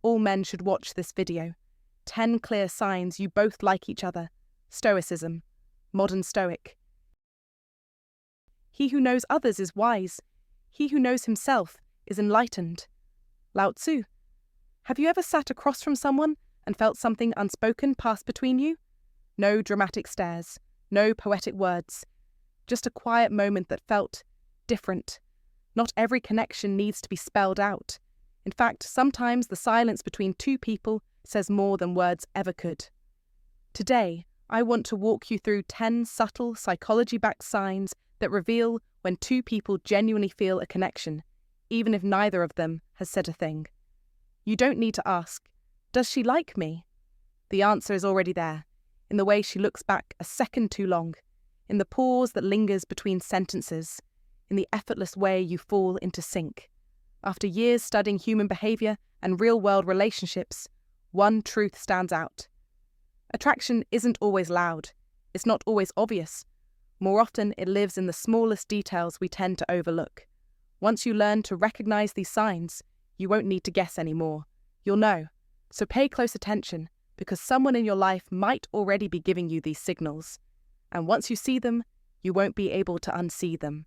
All men should watch this video. 10 clear signs you both like each other. Stoicism. Modern Stoic. He who knows others is wise. He who knows himself is enlightened. Lao Tzu. Have you ever sat across from someone and felt something unspoken pass between you? No dramatic stares, no poetic words. Just a quiet moment that felt different. Not every connection needs to be spelled out. In fact, sometimes the silence between two people says more than words ever could. Today, I want to walk you through 10 subtle psychology-backed signs that reveal when two people genuinely feel a connection, even if neither of them has said a thing. You don't need to ask, does she like me? The answer is already there, in the way she looks back a second too long, in the pause that lingers between sentences, in the effortless way you fall into sync. After years studying human behavior and real-world relationships, one truth stands out. Attraction isn't always loud. It's not always obvious. More often, it lives in the smallest details we tend to overlook. Once you learn to recognize these signs, you won't need to guess anymore. You'll know. So pay close attention, because someone in your life might already be giving you these signals. And once you see them, you won't be able to unsee them.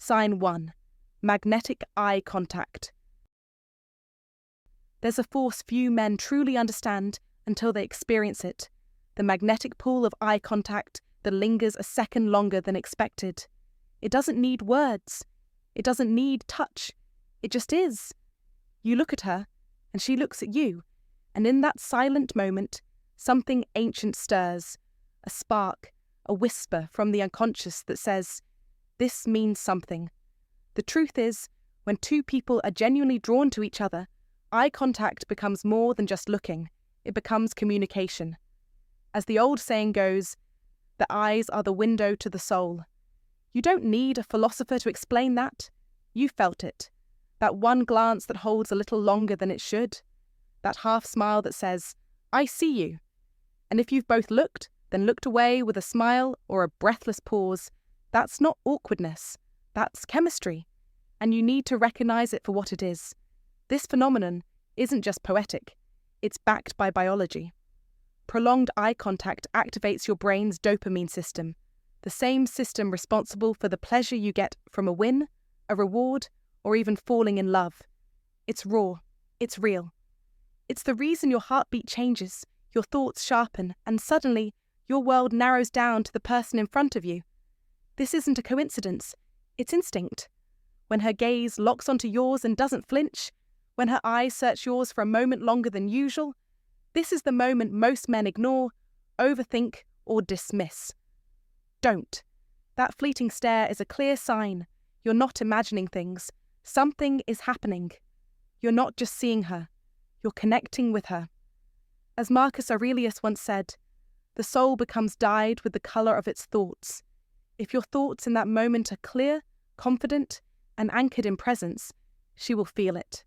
Sign 1. Magnetic eye contact. There's a force few men truly understand until they experience it. The magnetic pull of eye contact that lingers a second longer than expected. It doesn't need words. It doesn't need touch. It just is. You look at her, and she looks at you, and in that silent moment, something ancient stirs, a spark, a whisper from the unconscious that says, this means something. The truth is, when two people are genuinely drawn to each other, eye contact becomes more than just looking. It becomes communication. As the old saying goes, the eyes are the window to the soul. You don't need a philosopher to explain that. You felt it. That one glance that holds a little longer than it should. That half smile that says, I see you. And if you've both looked, then looked away with a smile or a breathless pause, that's not awkwardness. That's chemistry. And you need to recognize it for what it is. This phenomenon isn't just poetic. It's backed by biology. Prolonged eye contact activates your brain's dopamine system, the same system responsible for the pleasure you get from a win, a reward, or even falling in love. It's raw. It's real. It's the reason your heartbeat changes, your thoughts sharpen, and suddenly your world narrows down to the person in front of you. This isn't a coincidence. It's instinct. When her gaze locks onto yours and doesn't flinch, when her eyes search yours for a moment longer than usual, this is the moment most men ignore, overthink, or dismiss. Don't. That fleeting stare is a clear sign. You're not imagining things. Something is happening. You're not just seeing her. You're connecting with her. As Marcus Aurelius once said, the soul becomes dyed with the colour of its thoughts. If your thoughts in that moment are clear, confident, and anchored in presence, she will feel it.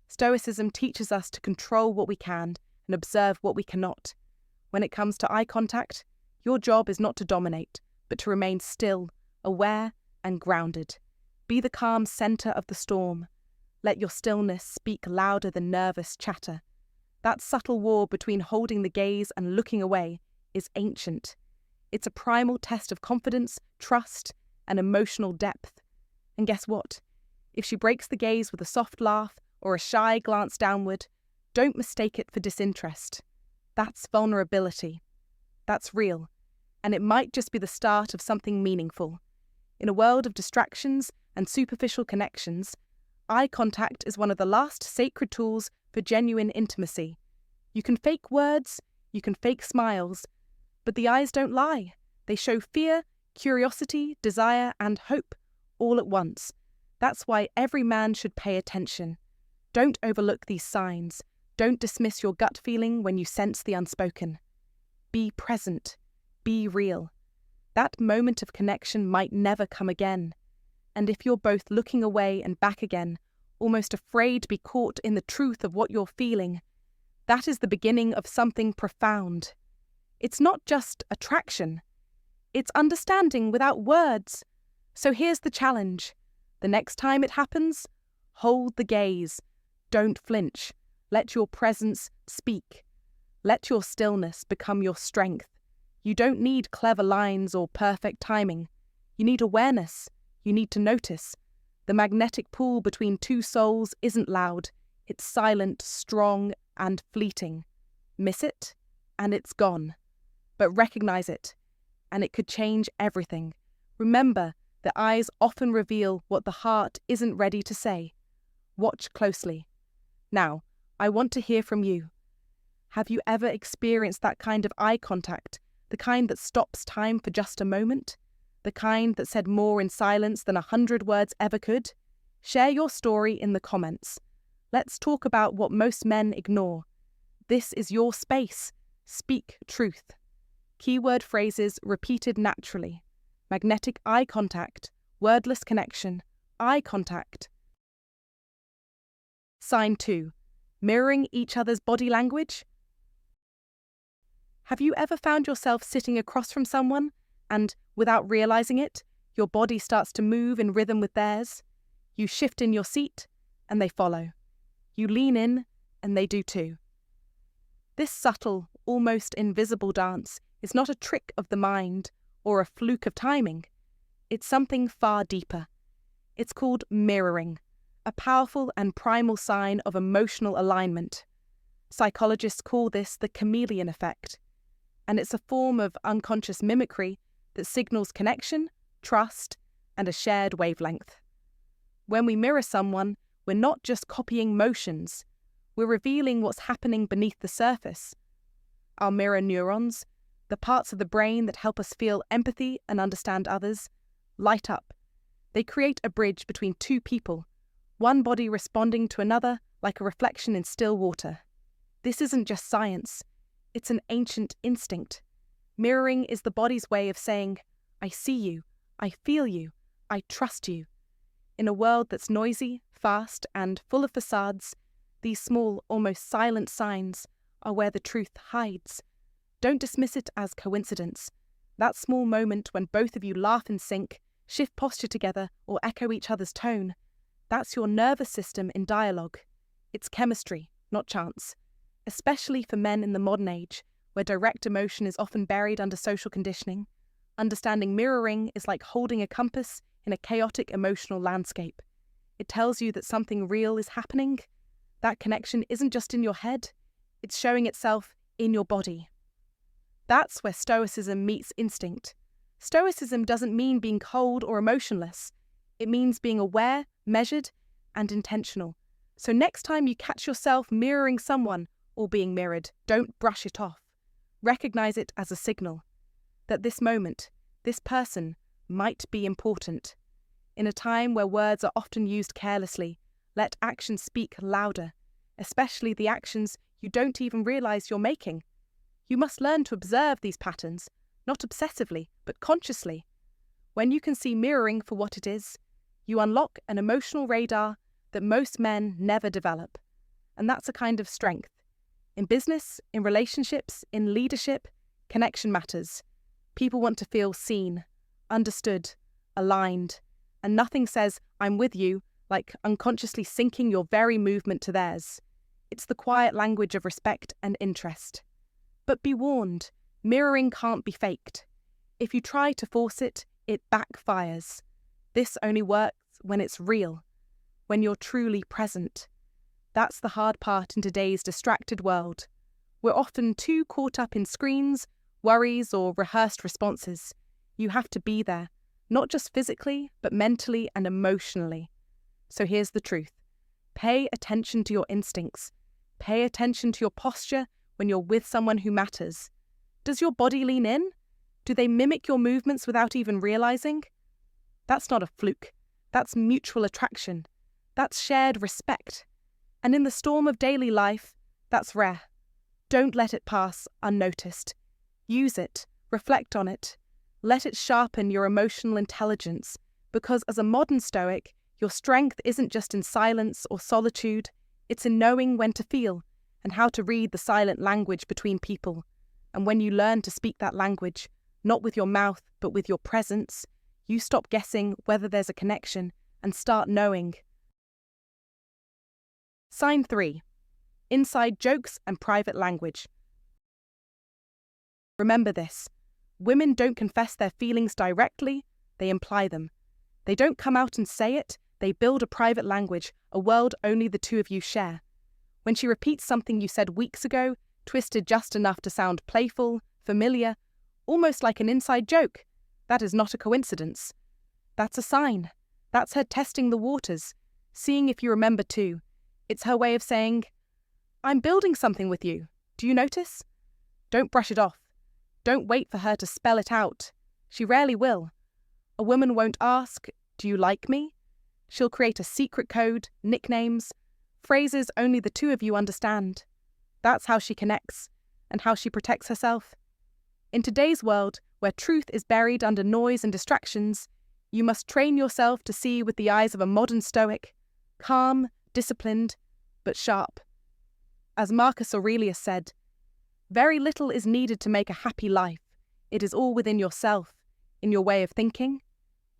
Stoicism teaches us to control what we can and observe what we cannot. When it comes to eye contact, your job is not to dominate, but to remain still, aware, and grounded. Be the calm centre of the storm. Let your stillness speak louder than nervous chatter. That subtle war between holding the gaze and looking away is ancient. It's a primal test of confidence, trust, and emotional depth. And guess what? If she breaks the gaze with a soft laugh or a shy glance downward, don't mistake it for disinterest. That's vulnerability. That's real. And it might just be the start of something meaningful. In a world of distractions and superficial connections, eye contact is one of the last sacred tools for genuine intimacy. You can fake words, you can fake smiles, but the eyes don't lie. They show fear, curiosity, desire, and hope all at once. That's why every man should pay attention. Don't overlook these signs. Don't dismiss your gut feeling when you sense the unspoken. Be present. Be real. That moment of connection might never come again. And if you're both looking away and back again, almost afraid to be caught in the truth of what you're feeling, that is the beginning of something profound. It's not just attraction. It's understanding without words. So here's the challenge. The next time it happens, hold the gaze. Don't flinch. Let your presence speak. Let your stillness become your strength. You don't need clever lines or perfect timing. You need awareness. You need to notice. The magnetic pull between two souls isn't loud. It's silent, strong, and fleeting. Miss it, and it's gone. But recognize it, and it could change everything. Remember, the eyes often reveal what the heart isn't ready to say. Watch closely. Now, I want to hear from you. Have you ever experienced that kind of eye contact, the kind that stops time for just a moment? The kind that said more in silence than 100 words ever could? Share your story in the comments. Let's talk about what most men ignore. This is your space. Speak truth. Keyword phrases repeated naturally. Magnetic eye contact, wordless connection, eye contact. Sign 2. Mirroring each other's body language. Have you ever found yourself sitting across from someone and, without realizing it, your body starts to move in rhythm with theirs? You shift in your seat and they follow. You lean in and they do too. This subtle, almost invisible dance is not a trick of the mind or a fluke of timing. It's something far deeper. It's called mirroring, a powerful and primal sign of emotional alignment. Psychologists call this the chameleon effect, and it's a form of unconscious mimicry that signals connection, trust, and a shared wavelength. When we mirror someone, we're not just copying motions, we're revealing what's happening beneath the surface. Our mirror neurons, the parts of the brain that help us feel empathy and understand others, light up. They create a bridge between two people, one body responding to another like a reflection in still water. This isn't just science, it's an ancient instinct. Mirroring is the body's way of saying, I see you, I feel you, I trust you. In a world that's noisy, fast, and full of facades, these small, almost silent signs are where the truth hides. Don't dismiss it as coincidence. That small moment when both of you laugh in sync, shift posture together, or echo each other's tone, that's your nervous system in dialogue. It's chemistry, not chance. Especially for men in the modern age, where direct emotion is often buried under social conditioning, understanding mirroring is like holding a compass in a chaotic emotional landscape. It tells you that something real is happening. That connection isn't just in your head, it's showing itself in your body. That's where Stoicism meets instinct. Stoicism doesn't mean being cold or emotionless. It means being aware, measured, and intentional. So next time you catch yourself mirroring someone or being mirrored, don't brush it off. Recognize it as a signal that this moment, this person, might be important. In a time where words are often used carelessly, let actions speak louder, especially the actions you don't even realize you're making. You must learn to observe these patterns, not obsessively, but consciously. When you can see mirroring for what it is, you unlock an emotional radar that most men never develop. And that's a kind of strength. In business, in relationships, in leadership, connection matters. People want to feel seen, understood, aligned, and nothing says, I'm with you, like unconsciously syncing your very movement to theirs. It's the quiet language of respect and interest. But be warned, mirroring can't be faked. If you try to force it, it backfires. This only works when it's real, when you're truly present. That's the hard part in today's distracted world. We're often too caught up in screens, worries, or rehearsed responses. You have to be there, not just physically, but mentally and emotionally. So here's the truth. Pay attention to your instincts. Pay attention to your posture when you're with someone who matters. Does your body lean in? Do they mimic your movements without even realizing? That's not a fluke. That's mutual attraction. That's shared respect. And in the storm of daily life, that's rare. Don't let it pass unnoticed. Use it. Reflect on it. Let it sharpen your emotional intelligence, because as a modern Stoic, your strength isn't just in silence or solitude, it's in knowing when to feel and how to read the silent language between people. And when you learn to speak that language, not with your mouth but with your presence, you stop guessing whether there's a connection and start knowing. Sign 3. Inside jokes and private language. Remember this. Women don't confess their feelings directly, they imply them. They don't come out and say it, they build a private language, a world only the two of you share. When she repeats something you said weeks ago, twisted just enough to sound playful, familiar, almost like an inside joke, that is not a coincidence. That's a sign. That's her testing the waters, seeing if you remember too. It's her way of saying, I'm building something with you. Do you notice? Don't brush it off. Don't wait for her to spell it out. She rarely will. A woman won't ask, do you like me? She'll create a secret code, nicknames, phrases only the two of you understand. That's how she connects, and how she protects herself. In today's world, where truth is buried under noise and distractions, you must train yourself to see with the eyes of a modern Stoic, calm, disciplined, but sharp. As Marcus Aurelius said, very little is needed to make a happy life. It is all within yourself, in your way of thinking.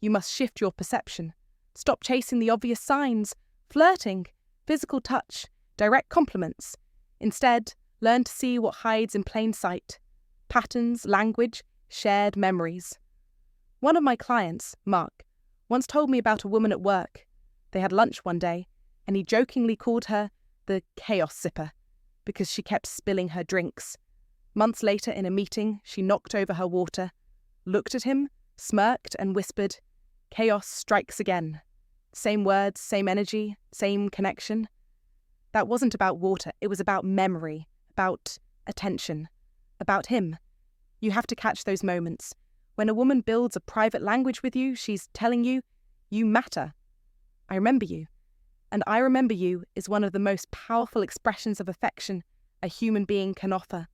You must shift your perception. Stop chasing the obvious signs, flirting, physical touch, direct compliments. Instead, learn to see what hides in plain sight. Patterns, language, shared memories. One of my clients, Mark, once told me about a woman at work. They had lunch one day, and he jokingly called her the chaos sipper because she kept spilling her drinks. Months later in a meeting, she knocked over her water, looked at him, smirked and whispered, chaos strikes again. Same words, same energy, same connection. That wasn't about water, it was about memory, about attention, about him. You have to catch those moments. When a woman builds a private language with you, she's telling you, you matter. I remember you. And I remember you is one of the most powerful expressions of affection a human being can offer.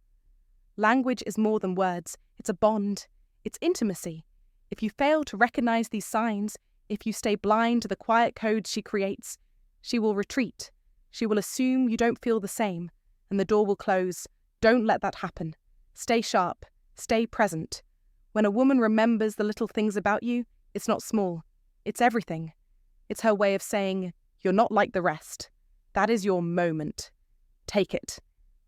Language is more than words. It's a bond. It's intimacy. If you fail to recognize these signs, if you stay blind to the quiet codes she creates, she will retreat. She will assume you don't feel the same, and the door will close. Don't let that happen. Stay sharp. Stay present. When a woman remembers the little things about you, it's not small. It's everything. It's her way of saying, you're not like the rest. That is your moment. Take it.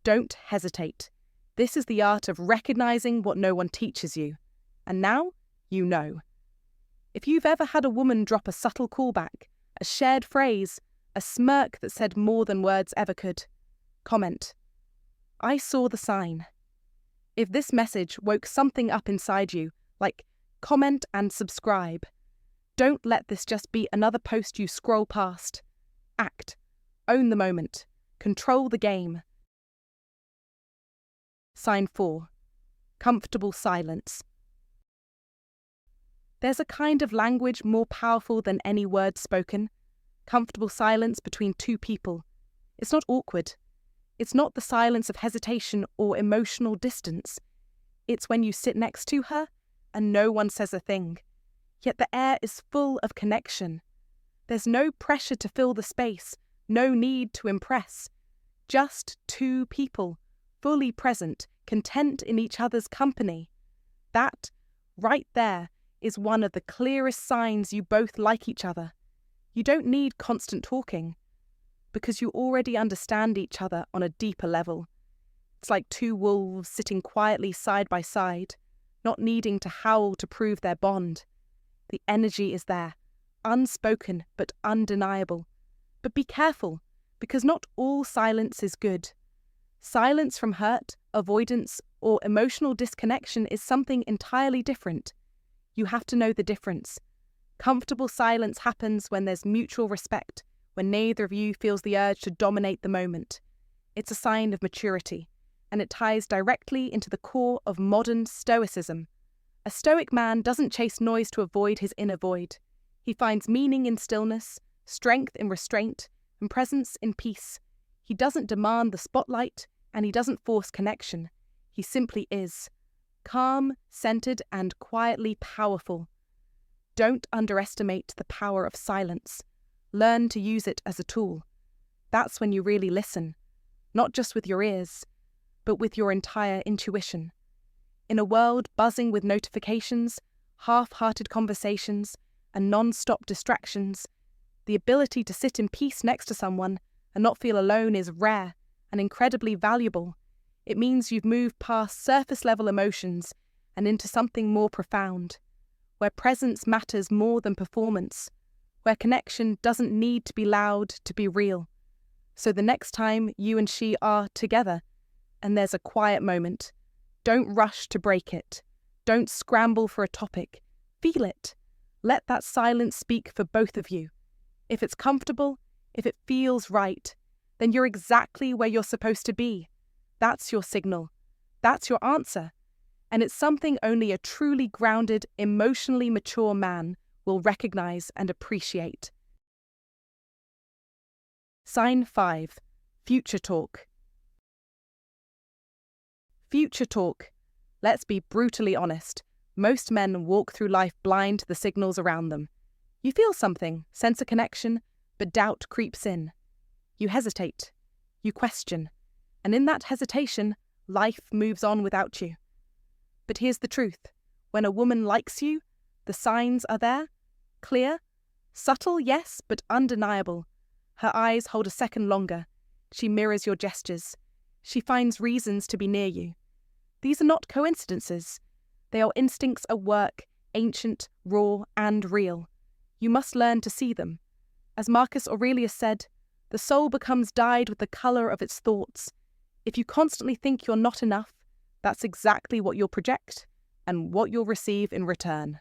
Don't hesitate. This is the art of recognizing what no one teaches you. And now, you know. If you've ever had a woman drop a subtle callback, a shared phrase, a smirk that said more than words ever could, comment, I saw the sign. If this message woke something up inside you, like comment and subscribe, don't let this just be another post you scroll past. Act. Own the moment. Control the game. Sign 4. Comfortable silence. There's a kind of language more powerful than any word spoken. Comfortable silence between two people. It's not awkward. It's not the silence of hesitation or emotional distance. It's when you sit next to her and no one says a thing. Yet the air is full of connection. There's no pressure to fill the space, no need to impress. Just two people, fully present, content in each other's company. That, right there, is one of the clearest signs you both like each other. You don't need constant talking, because you already understand each other on a deeper level. It's like two wolves sitting quietly side by side, not needing to howl to prove their bond. The energy is there, unspoken but undeniable. But be careful, because not all silence is good. Silence from hurt, avoidance, or emotional disconnection is something entirely different. You have to know the difference. Comfortable silence happens when there's mutual respect, when neither of you feels the urge to dominate the moment. It's a sign of maturity, and it ties directly into the core of modern Stoicism. A Stoic man doesn't chase noise to avoid his inner void. He finds meaning in stillness, strength in restraint, and presence in peace. He doesn't demand the spotlight, and he doesn't force connection. He simply is. Calm, centered, and quietly powerful. Don't underestimate the power of silence. Learn to use it as a tool. That's when you really listen, not just with your ears, but with your entire intuition. In a world buzzing with notifications, half-hearted conversations, and non-stop distractions, The ability to sit in peace next to someone and not feel alone is rare and incredibly valuable. It means you've moved past surface-level emotions and into something more profound, where presence matters more than performance, where connection doesn't need to be loud to be real. So the next time you and she are together and there's a quiet moment, don't rush to break it. Don't scramble for a topic. Feel it. Let that silence speak for both of you. If it's comfortable, if it feels right, then you're exactly where you're supposed to be. That's your signal. That's your answer. And it's something only a truly grounded, emotionally mature man will recognize and appreciate. Sign 5. Future talk. Future talk. Let's be brutally honest. Most men walk through life blind to the signals around them. You feel something, sense a connection, but doubt creeps in. You hesitate. You question. And in that hesitation, life moves on without you. But here's the truth. When a woman likes you, the signs are there. Clear. Subtle, yes, but undeniable. Her eyes hold a second longer. She mirrors your gestures. She finds reasons to be near you. These are not coincidences. They are instincts at work, ancient, raw, and real. You must learn to see them. As Marcus Aurelius said, the soul becomes dyed with the colour of its thoughts. If you constantly think you're not enough, that's exactly what you'll project and what you'll receive in return.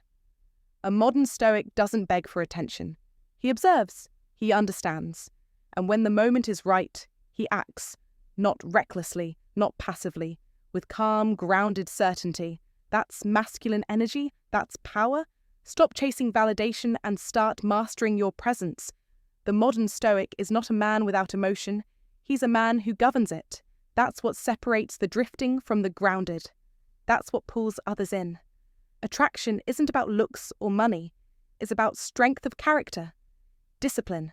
A modern Stoic doesn't beg for attention. He observes, he understands, and when the moment is right, he acts, not recklessly, not passively, with calm, grounded certainty. That's masculine energy, that's power. Stop chasing validation and start mastering your presence. The modern Stoic is not a man without emotion, he's a man who governs it. That's what separates the drifting from the grounded. That's what pulls others in. Attraction isn't about looks or money, it's about strength of character, discipline,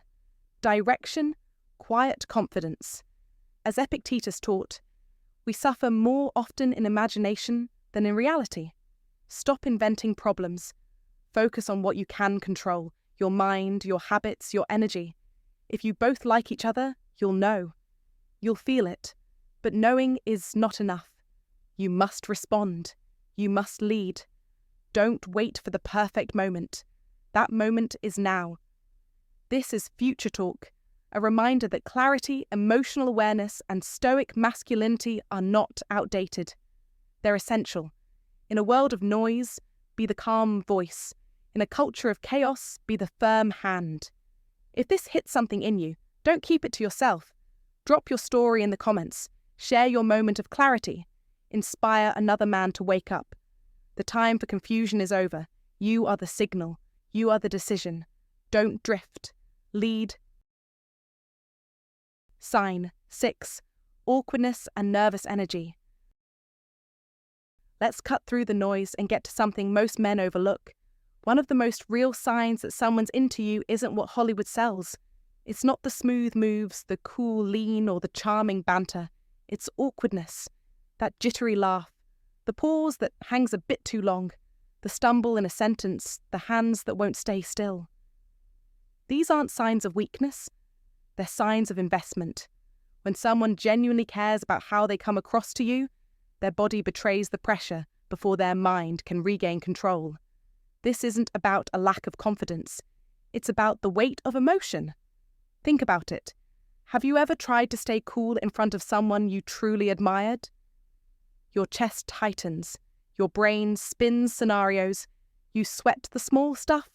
direction, quiet confidence. As Epictetus taught, we suffer more often in imagination than in reality. Stop inventing problems. Focus on what you can control, your mind, your habits, your energy. If you both like each other, you'll know. You'll feel it. But knowing is not enough. You must respond. You must lead. Don't wait for the perfect moment. That moment is now. This is Future Talk, a reminder that clarity, emotional awareness, and stoic masculinity are not outdated. They're essential. In a world of noise, be the calm voice. In a culture of chaos, be the firm hand. If this hits something in you, don't keep it to yourself. Drop your story in the comments. Share your moment of clarity. Inspire another man to wake up. The time for confusion is over. You are the signal. You are the decision. Don't drift. Lead. Sign 6. Awkwardness and nervous energy. Let's cut through the noise and get to something most men overlook. One of the most real signs that someone's into you isn't what Hollywood sells. It's not the smooth moves, the cool lean, or the charming banter. It's awkwardness, that jittery laugh, the pause that hangs a bit too long, the stumble in a sentence, the hands that won't stay still. These aren't signs of weakness, they're signs of investment. When someone genuinely cares about how they come across to you, their body betrays the pressure before their mind can regain control. This isn't about a lack of confidence, it's about the weight of emotion. Think about it. Have you ever tried to stay cool in front of someone you truly admired? Your chest tightens, your brain spins scenarios, you sweat the small stuff.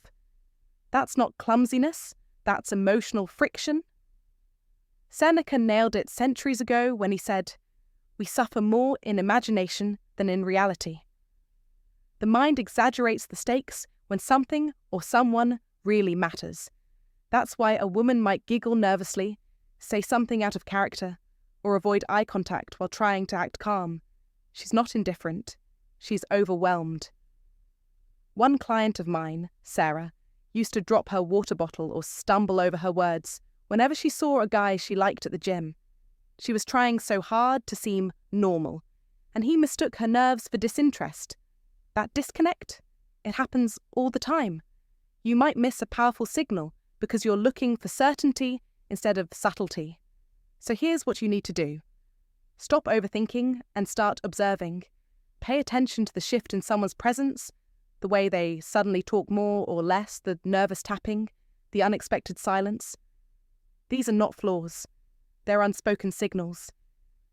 That's not clumsiness, that's emotional friction. Seneca nailed it centuries ago when he said, "We suffer more in imagination than in reality." The mind exaggerates the stakes when something or someone really matters. That's why a woman might giggle nervously, say something out of character, or avoid eye contact while trying to act calm. She's not indifferent. She's overwhelmed. One client of mine, Sarah, used to drop her water bottle or stumble over her words whenever she saw a guy she liked at the gym. She was trying so hard to seem normal, and he mistook her nerves for disinterest. That disconnect, it happens all the time. You might miss a powerful signal because you're looking for certainty instead of subtlety. So here's what you need to do. Stop overthinking and start observing. Pay attention to the shift in someone's presence, the way they suddenly talk more or less, the nervous tapping, the unexpected silence. These are not flaws. They're unspoken signals.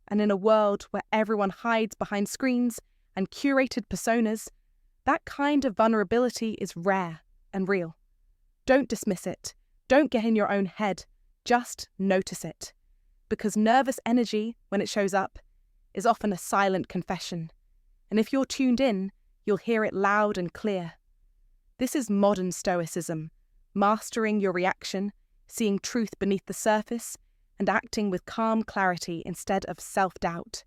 And in a world where everyone hides behind screens and curated personas, that kind of vulnerability is rare and real. Don't dismiss it. Don't get in your own head. Just notice it. Because nervous energy, when it shows up, is often a silent confession. And if you're tuned in, you'll hear it loud and clear. This is modern Stoicism, mastering your reaction, seeing truth beneath the surface, and acting with calm clarity instead of self-doubt.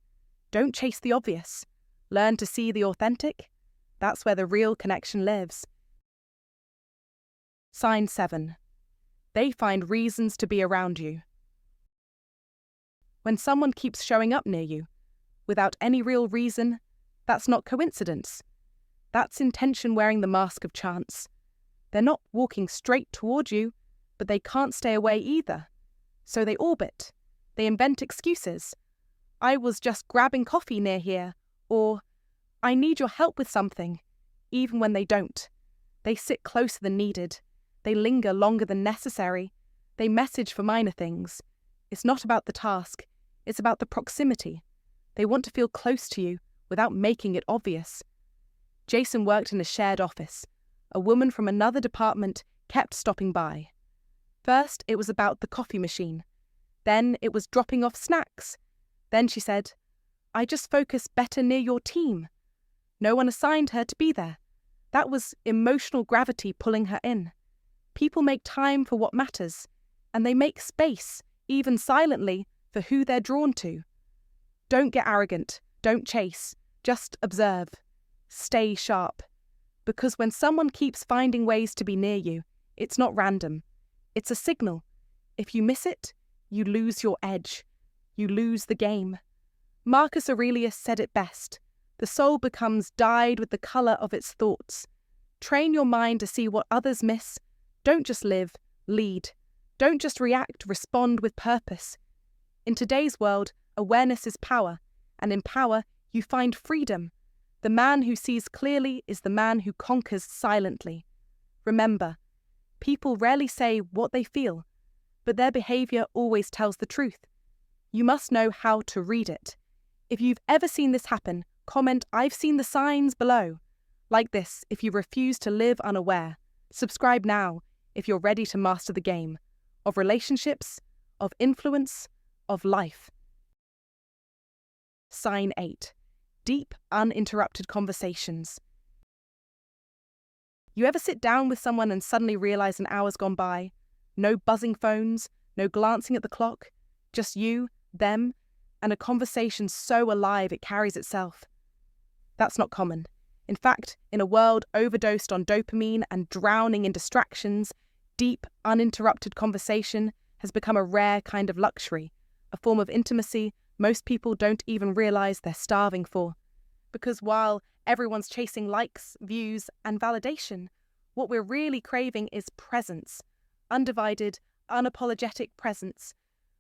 Don't chase the obvious. Learn to see the authentic. That's where the real connection lives. Sign 7. They find reasons to be around you. When someone keeps showing up near you, without any real reason, that's not coincidence. That's intention wearing the mask of chance. They're not walking straight toward you, but they can't stay away either. So they orbit. They invent excuses. I was just grabbing coffee near here, or I need your help with something, even when they don't. They sit closer than needed. They linger longer than necessary. They message for minor things. It's not about the task. It's about the proximity. They want to feel close to you without making it obvious. Jason worked in a shared office. A woman from another department kept stopping by. First, it was about the coffee machine. Then it was dropping off snacks. Then she said, I just focus better near your team. No one assigned her to be there. That was emotional gravity pulling her in. People make time for what matters, and they make space, even silently, for who they're drawn to. Don't get arrogant. Don't chase. Just observe. Stay sharp. Because when someone keeps finding ways to be near you, it's not random. It's a signal. If you miss it, you lose your edge. You lose the game. Marcus Aurelius said it best. The soul becomes dyed with the colour of its thoughts. Train your mind to see what others miss. Don't just live, lead. Don't just react, respond with purpose. In today's world, awareness is power, and in power, you find freedom. The man who sees clearly is the man who conquers silently. Remember, people rarely say what they feel, but their behaviour always tells the truth. You must know how to read it. If you've ever seen this happen, comment, I've seen the signs below. Like this, if you refuse to live unaware. Subscribe now if you're ready to master the game of relationships, of influence, of life. Sign 8. Deep, uninterrupted conversations. You ever sit down with someone and suddenly realize an hour's gone by? No buzzing phones, no glancing at the clock, just you, them, and a conversation so alive it carries itself. That's not common. In fact, in a world overdosed on dopamine and drowning in distractions, deep, uninterrupted conversation has become a rare kind of luxury, a form of intimacy most people don't even realize they're starving for. Because while everyone's chasing likes, views, and validation, what we're really craving is presence. Undivided, unapologetic presence.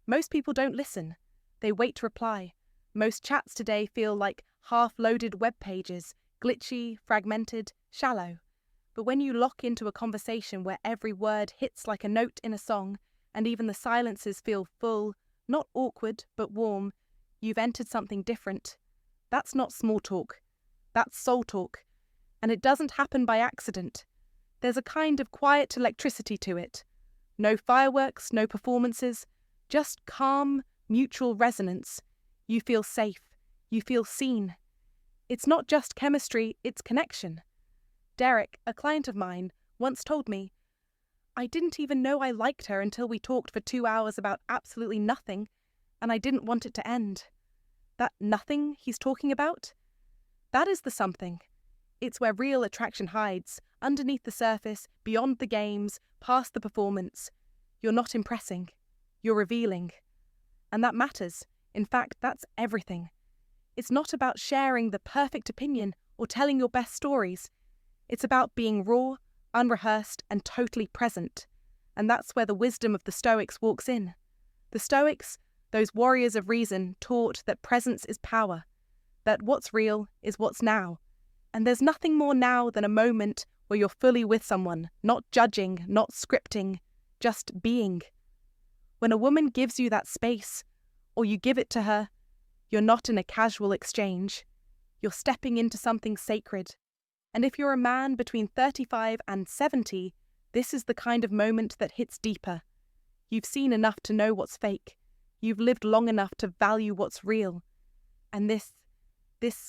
Most people don't listen. They wait to reply. Most chats today feel like half-loaded web pages, glitchy, fragmented, shallow. But when you lock into a conversation where every word hits like a note in a song, and even the silences feel full, not awkward, but warm, you've entered something different. That's not small talk. That's soul talk. And it doesn't happen by accident. There's a kind of quiet electricity to it. No fireworks, no performances, just calm, mutual resonance. You feel safe. You feel seen. It's not just chemistry, it's connection. Derek, a client of mine, once told me, I didn't even know I liked her until we talked for 2 hours about absolutely nothing, and I didn't want it to end. That nothing he's talking about? That is the something. It's where real attraction hides, underneath the surface, beyond the games, past the performance. You're not impressing. You're revealing. And that matters. In fact, that's everything. It's not about sharing the perfect opinion or telling your best stories. It's about being raw, unrehearsed, and totally present. And that's where the wisdom of the Stoics walks in. The Stoics, those warriors of reason, taught that presence is power, that what's real is what's now. And there's nothing more now than a moment where you're fully with someone, not judging, not scripting, just being. When a woman gives you that space, or you give it to her, you're not in a casual exchange. You're stepping into something sacred. And if you're a man between 35 and 70, this is the kind of moment that hits deeper. You've seen enough to know what's fake. You've lived long enough to value what's real. And this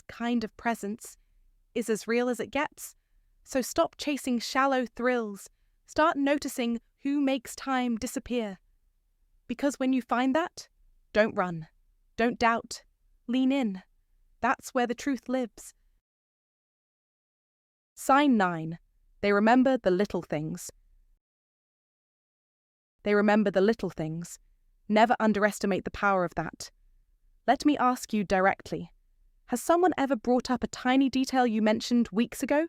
kind of presence is as real as it gets. So stop chasing shallow thrills. Start noticing who makes time disappear. Because when you find that, don't run. Don't doubt. Lean in. That's where the truth lives. Sign 9. They remember the little things. They remember the little things. Never underestimate the power of that. Let me ask you directly. Has someone ever brought up a tiny detail you mentioned weeks ago?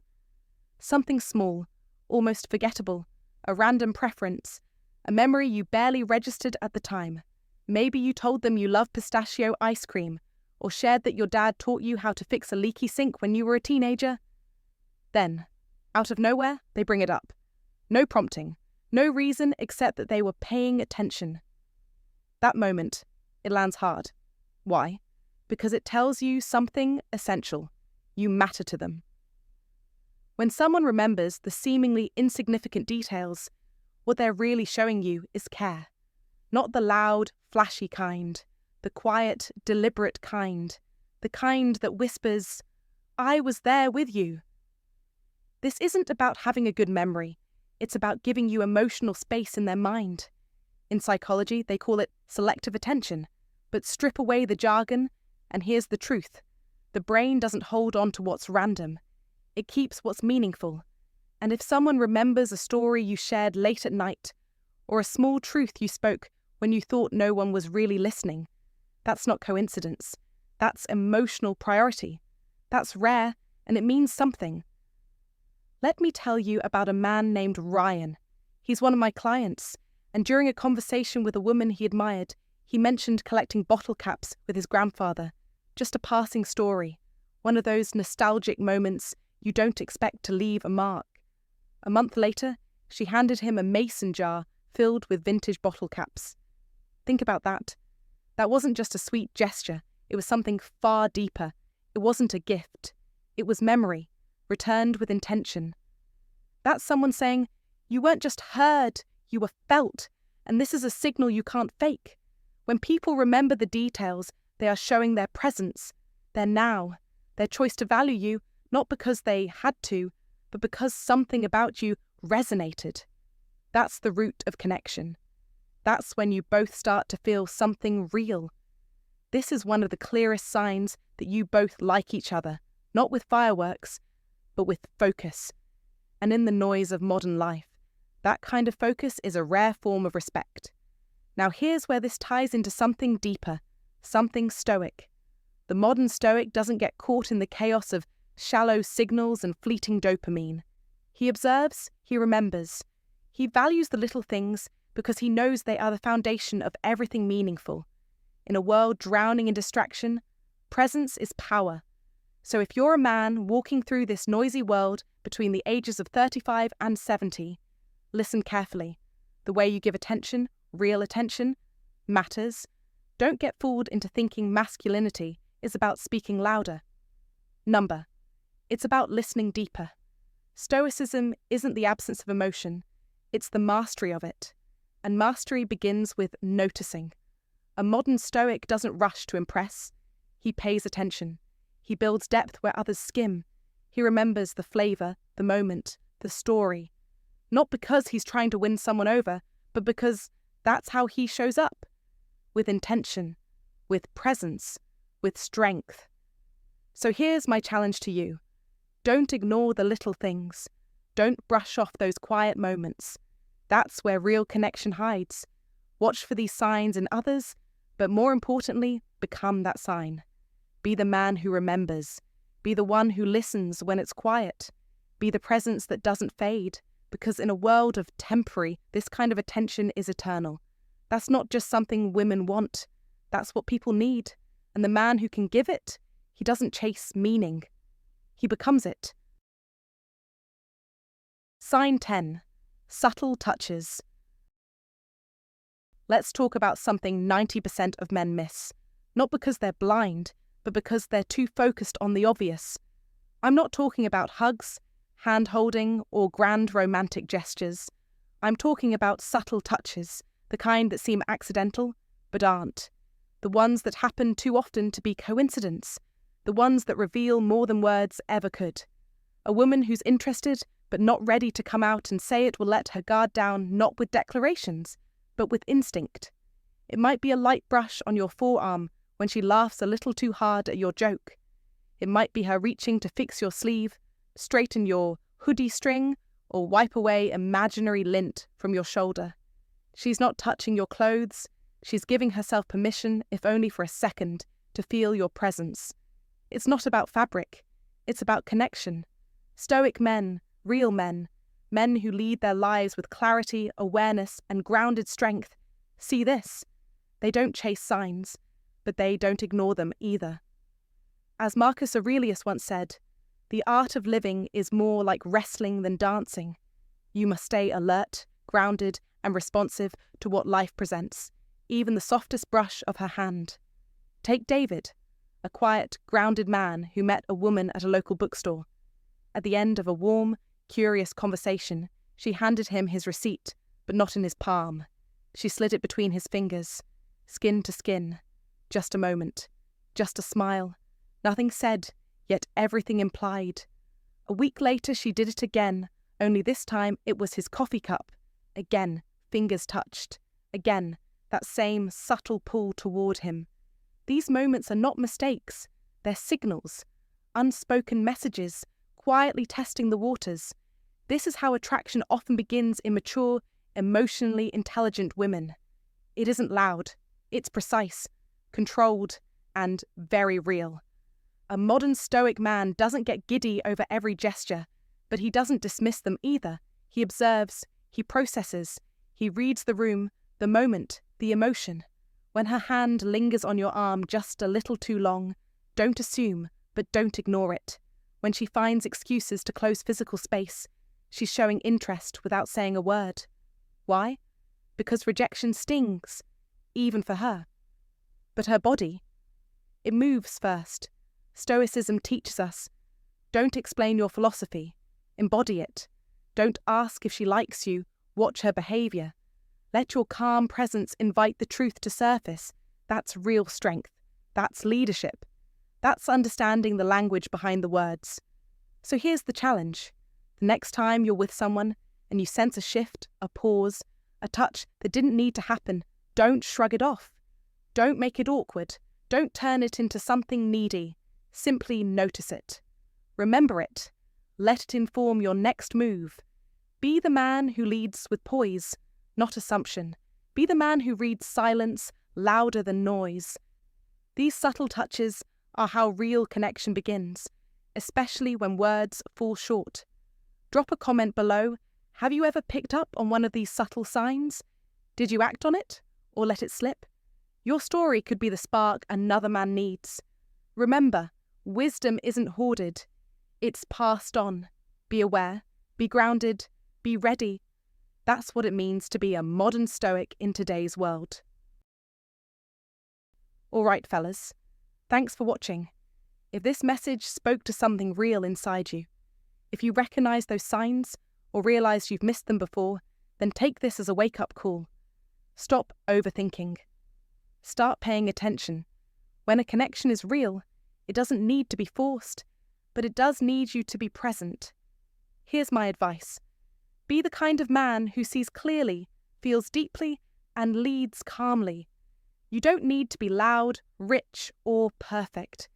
Something small, almost forgettable, a random preference, a memory you barely registered at the time. Maybe you told them you love pistachio ice cream, or shared that your dad taught you how to fix a leaky sink when you were a teenager. Then, out of nowhere, they bring it up. No prompting, no reason except that they were paying attention. That moment, it lands hard. Why? Because it tells you something essential. You matter to them. When someone remembers the seemingly insignificant details, what they're really showing you is care. Not the loud, flashy kind, the quiet, deliberate kind, the kind that whispers, "I was there with you." This isn't about having a good memory. It's about giving you emotional space in their mind. In psychology, they call it selective attention. But strip away the jargon, and here's the truth. The brain doesn't hold on to what's random. It keeps what's meaningful. And if someone remembers a story you shared late at night, or a small truth you spoke when you thought no one was really listening, that's not coincidence. That's emotional priority. That's rare, and it means something. Let me tell you about a man named Ryan. He's one of my clients, and during a conversation with a woman he admired, he mentioned collecting bottle caps with his grandfather. Just a passing story. One of those nostalgic moments you don't expect to leave a mark. A month later, she handed him a mason jar filled with vintage bottle caps. Think about that. That wasn't just a sweet gesture. It was something far deeper. It wasn't a gift. It was memory, returned with intention. That's someone saying, you weren't just heard, you were felt, and this is a signal you can't fake. When people remember the details, they are showing their presence, their now, their choice to value you, not because they had to, but because something about you resonated. That's the root of connection. That's when you both start to feel something real. This is one of the clearest signs that you both like each other, not with fireworks, but with focus. And in the noise of modern life, that kind of focus is a rare form of respect. Now here's where this ties into something deeper, something stoic. The modern stoic doesn't get caught in the chaos of shallow signals and fleeting dopamine. He observes, he remembers. He values the little things because he knows they are the foundation of everything meaningful. In a world drowning in distraction, presence is power. So if you're a man walking through this noisy world between the ages of 35 and 70, listen carefully. The way you give attention, real attention, matters. Don't get fooled into thinking masculinity is about speaking louder. Number. It's about listening deeper. Stoicism isn't the absence of emotion, it's the mastery of it. And mastery begins with noticing. A modern Stoic doesn't rush to impress. He pays attention. He builds depth where others skim. He remembers the flavour, the moment, the story. Not because he's trying to win someone over, but because that's how he shows up. With intention, with presence, with strength. So here's my challenge to you. Don't ignore the little things. Don't brush off those quiet moments. That's where real connection hides. Watch for these signs in others, but more importantly, become that sign. Be the man who remembers. Be the one who listens when it's quiet. Be the presence that doesn't fade, because in a world of temporary, this kind of attention is eternal. That's not just something women want. That's what people need. And the man who can give it, he doesn't chase meaning. He becomes it. Sign 10. Subtle touches. Let's talk about something 90% of men miss. Not because they're blind, but because they're too focused on the obvious. I'm not talking about hugs, hand-holding, or grand romantic gestures. I'm talking about subtle touches, the kind that seem accidental, but aren't. The ones that happen too often to be coincidence. The ones that reveal more than words ever could. A woman who's interested, but not ready to come out and say it will let her guard down not with declarations, but with instinct. It might be a light brush on your forearm when she laughs a little too hard at your joke. It might be her reaching to fix your sleeve, straighten your hoodie string, or wipe away imaginary lint from your shoulder. She's not touching your clothes. She's giving herself permission, if only for a second, to feel your presence. It's not about fabric. It's about connection. Stoic men, real men, men who lead their lives with clarity, awareness, and grounded strength, see this. They don't chase signs, but they don't ignore them either. As Marcus Aurelius once said, the art of living is more like wrestling than dancing. You must stay alert, grounded, and responsive to what life presents, even the softest brush of her hand. Take David, a quiet, grounded man who met a woman at a local bookstore. At the end of a warm, curious conversation, she handed him his receipt, but not in his palm. She slid it between his fingers, skin to skin. Just a moment, just a smile. Nothing said, yet everything implied. A week later she did it again, only this time it was his coffee cup. Again, fingers touched. Again, that same subtle pull toward him. These moments are not mistakes, they're signals, unspoken messages, quietly testing the waters. This is how attraction often begins in mature, emotionally intelligent women. It isn't loud, it's precise, controlled, and very real. A modern Stoic man doesn't get giddy over every gesture, but he doesn't dismiss them either. He observes, he processes, he reads the room, the moment, the emotion. When her hand lingers on your arm just a little too long, don't assume, but don't ignore it. When she finds excuses to close physical space, she's showing interest without saying a word. Why? Because rejection stings, even for her. But her body? It moves first. Stoicism teaches us, don't explain your philosophy, embody it. Don't ask if she likes you, watch her behaviour. Let your calm presence invite the truth to surface. That's real strength. That's leadership. That's understanding the language behind the words. So here's the challenge. The next time you're with someone and you sense a shift, a pause, a touch that didn't need to happen, don't shrug it off. Don't make it awkward. Don't turn it into something needy. Simply notice it. Remember it. Let it inform your next move. Be the man who leads with poise, not assumption. Be the man who reads silence louder than noise. These subtle touches are how real connection begins, especially when words fall short. Drop a comment below. Have you ever picked up on one of these subtle signs? Did you act on it or let it slip? Your story could be the spark another man needs. Remember, wisdom isn't hoarded. It's passed on. Be aware, be grounded, be ready. That's what it means to be a modern Stoic in today's world. All right, fellas. Thanks for watching. If this message spoke to something real inside you, if you recognize those signs or realize you've missed them before, then take this as a wake-up call. Stop overthinking. Start paying attention. When a connection is real, it doesn't need to be forced, but it does need you to be present. Here's my advice. Be the kind of man who sees clearly, feels deeply, and leads calmly. You don't need to be loud, rich, or perfect.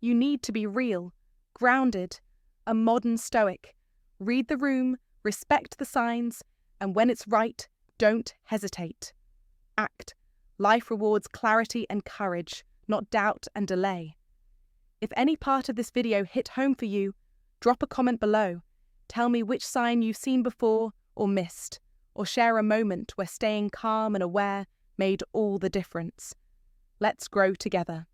You need to be real, grounded, a modern Stoic. Read the room, respect the signs, and when it's right, don't hesitate. Act. Life rewards clarity and courage, not doubt and delay. If any part of this video hit home for you, drop a comment below. Tell me which sign you've seen before or missed, or share a moment where staying calm and aware made all the difference. Let's grow together.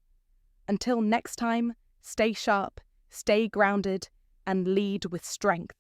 Until next time, stay sharp, stay grounded, and lead with strength.